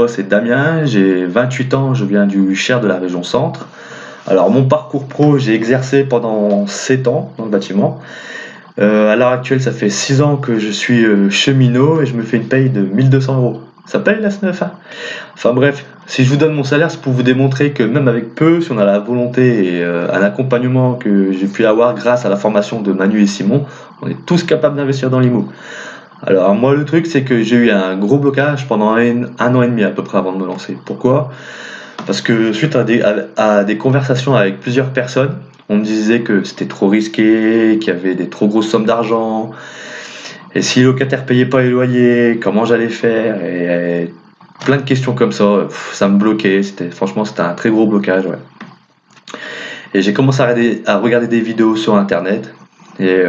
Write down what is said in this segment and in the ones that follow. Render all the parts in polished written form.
Moi, c'est Damien, j'ai 28 ans, je viens du Cher de la région Centre. Alors, mon parcours pro, j'ai exercé pendant 7 ans dans le bâtiment. À l'heure actuelle, ça fait 6 ans que je suis cheminot et je me fais une paye de 1 200 euros. Ça paye la SNEF, hein. Enfin bref, si je vous donne mon salaire, c'est pour vous démontrer que même avec peu, si on a la volonté et un accompagnement que j'ai pu avoir grâce à la formation de Manu et Simon, on est tous capables d'investir dans l'IMO. Alors moi le truc c'est que j'ai eu un gros blocage pendant un an et demi à peu près avant de me lancer. Pourquoi? Parce que suite à des conversations avec plusieurs personnes, on me disait que c'était trop risqué, qu'il y avait des trop grosses sommes d'argent, et si les locataires payaient pas les loyers, comment j'allais faire, et plein de questions comme ça, ça me bloquait, franchement c'était un très gros blocage, ouais. Et j'ai commencé à regarder des vidéos sur internet, et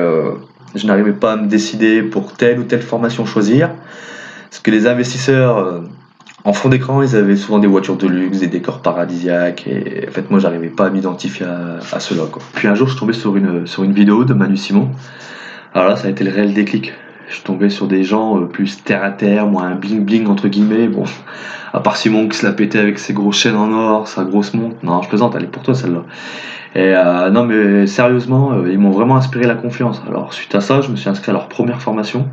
je n'arrivais pas à me décider pour telle ou telle formation choisir, parce que les investisseurs en fond d'écran, ils avaient souvent des voitures de luxe, des décors paradisiaques, et en fait moi j'arrivais pas à m'identifier à cela, quoi. Puis un jour je suis tombé sur une vidéo de Manu Simon. Alors là ça a été le réel déclic. Je suis tombé sur des gens plus terre à terre, moins bling bling entre guillemets. Bon, à part Simon qui se la pétait avec ses grosses chaînes en or, sa grosse montre. Non, je plaisante, elle est pour toi celle-là. Et non mais sérieusement, ils m'ont vraiment inspiré la confiance. Alors suite à ça, je me suis inscrit à leur première formation.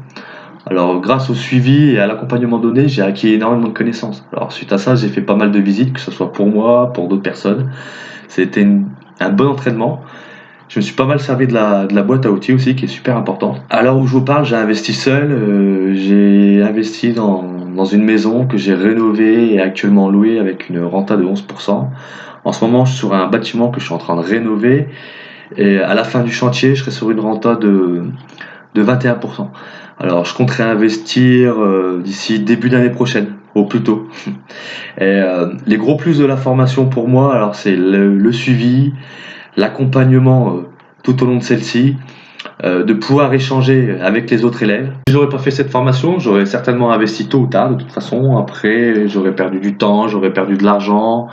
Alors grâce au suivi et à l'accompagnement donné, j'ai acquis énormément de connaissances. Alors suite à ça, j'ai fait pas mal de visites, que ce soit pour moi, pour d'autres personnes. C'était un bon entraînement. Je me suis pas mal servi de la boîte à outils aussi, qui est super importante. À l'heure où je vous parle, j'ai investi seul. J'ai investi dans une maison que j'ai rénovée et actuellement louée avec une renta de 11%. En ce moment, je suis sur un bâtiment que je suis en train de rénover. Et à la fin du chantier, je serai sur une renta de 21%. Alors, je compterai investir d'ici début d'année prochaine, au plus tôt. Et les gros plus de la formation pour moi, alors c'est le suivi, l'accompagnement tout au long de celle-ci, de pouvoir échanger avec les autres élèves. Si j'aurais pas fait cette formation, j'aurais certainement investi tôt ou tard, de toute façon. Après, j'aurais perdu du temps, j'aurais perdu de l'argent.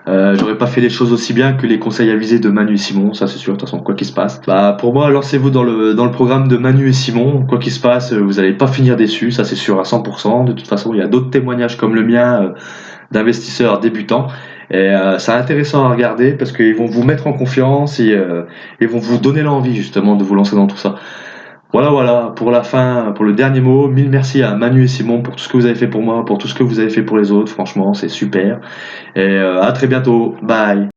J'aurais pas fait les choses aussi bien que les conseils avisés de Manu et Simon, ça c'est sûr, de toute façon, quoi qu'il se passe. Bah, pour moi, lancez-vous dans le programme de Manu et Simon, quoi qu'il se passe, vous allez pas finir déçus, ça c'est sûr à 100%. De toute façon, il y a d'autres témoignages comme le mien, d'investisseurs débutants. Et c'est intéressant à regarder parce qu'ils vont vous mettre en confiance et ils vont vous donner l'envie justement de vous lancer dans tout ça. Voilà, pour la fin, pour le dernier mot, mille merci à Manu et Simon pour tout ce que vous avez fait pour moi, pour tout ce que vous avez fait pour les autres, franchement, c'est super. Et à très bientôt, bye.